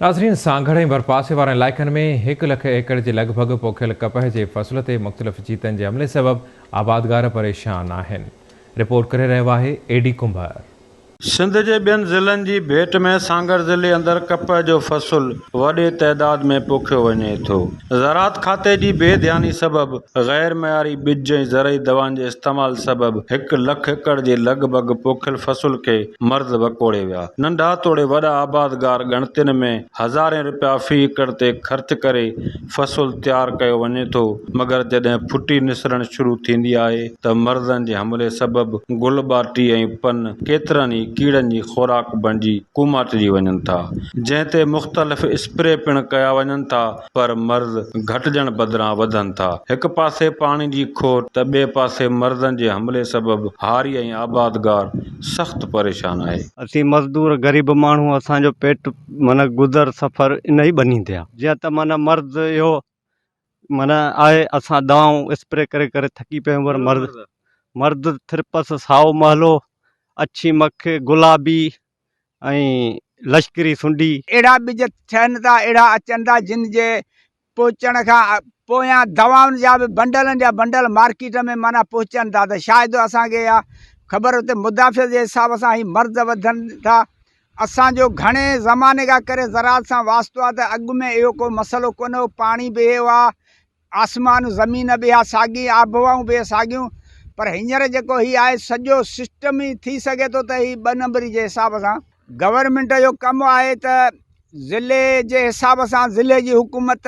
नाज़रीन, सांगड़ ऐं भरपासे वारनि इलाइक़नि में 1 लख एकड़ जे लॻभॻि पोखियल कपह जे फ़सुल ते मुख़्तलिफ़ चीतनि जे हमले सबबि आबादगार परेशान आहिनि। रिपोर्ट करे रहियो आहे एडी कुंभार। सिंध के ॿियनि ज़िलनि जी भेट में सांगड़ ज़िले अंदर कपह जो फ़सुल वॾे तइदाद में पोखियो वञे थो। ज़राअत खाते जी बेध्यानी सबबि गैर मयारी ॿिज ऐं ज़रई दवाउनि जे इस्तेमाल सबबि 1 लख एकड़ जे लॻभॻि पोखियल फ़सुल खे मर्द वकोड़े विया। नंढा तोड़े वॾा आबादगार ॻणतियुनि में हज़ारें रुपया फ़ी एकड़ ते ख़र्च करे फ़सुल तैयार कयो वञे थो, मगर जॾहिं फुटी निसरण शुरू थींदी आहे त मर्दनि जे हमले सबबि गुल ॿाटी ऐं पन केतिरनि ई कीड़नि जी खोराक बणिजी कुमाटिजी वञनि था, जंहिं ते मुख़्तलिफ़ स्प्रे पिण कया वञनि था, पर मर्द घटिजण बदिरां वधनि था। हिक पासे पाणी जी खोट त ॿिए पासे मर्दनि जे हमले सबबि हारी ऐं आबादगार सख़्त परेशान आहे। असीं मज़दूर गरीब माण्हू, असांजो पेट माना गुज़र सफ़र इन ही बनी थिया। जीअं त माना मर्द इहो माना आहे, असां दवाऊं स्प्रे करे करे थकी पिया पर मर्द थिरपस, साओ महलो, अछी मख, गुलाबी ऐं लश्करी सुंडी अहिड़ा ॿिज थियनि था, अहिड़ा अचनि था जिन जे पहुचण खां पोयां दवाउनि जा बि बंडलनि जा बंडल मार्केट में माना पहुचनि था, त शायदि असांखे इहा ख़बर हुते मुदाफ़े जे हिसाब सां ही मर्द वधनि था। असांजो घणे ज़माने खां करे ज़राअत सां वास्तो आहे, त अॻु में इहो को मसइलो कोन हो। पाणी बि आहे, आसमान ज़मीन बि आहे, साॻी आबहवाऊं बि साॻियूं, पर हींअर जेको ही आहे सॼो सिस्टम ही थी सघे थो त ही 2 नंबरी जे हिसाब सां गवर्नमेंट जो कमु आहे त ज़िले जे हिसाब सां ज़िले जी हुकूमत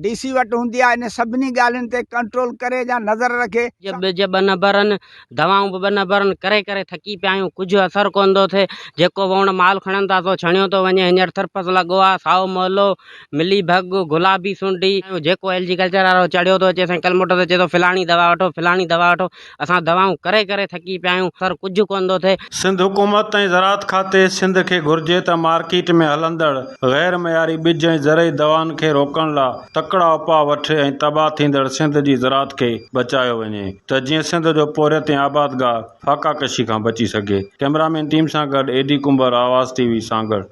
DC वटि हूंदी आहे, इन सभिनी ॻाल्हियुनि ते कंट्रोल करे या नज़र रखे। ॿिज न भरनि, दवाऊं बि न भरनि, करे करे थकी पिया आहियूं, कुझु असर कोन थो थिए। जेको वण माल खणनि था तो छणियो थो वञे। हींअर थिरपस लॻो आहे, साओ महलो, मिली भग, गुलाबी सुंडी, जेको एग्रीकल्चर वारो चढ़ियो थो अचे साईं कलमोटो ते अचे थो फिलाणी दवा वठो, फिलाणी दवा वठो। असां दवाऊं करे करे थकी पिया आहियूं, असर कुझु कोन थो थिए। सिंध हुकूमत ऐं ज़राअत खाते सिंध खे घुर्जे त मार्केट में हलंदड़ गैर मयारी ॿिज ऐं ज़रई दवाउनि खे रोकण लाइ तकड़ा उपाउ वठे ऐं तबाह थींदड़ सिंध जी ज़राअत खे बचायो वञे, त जीअं सिंध जो पोरियत ऐं आबादगार फाका कशी खां बची सघे। कैमरामैन टीम सां गॾु एडी कुंभार, आवाज़ TV, सांगड़।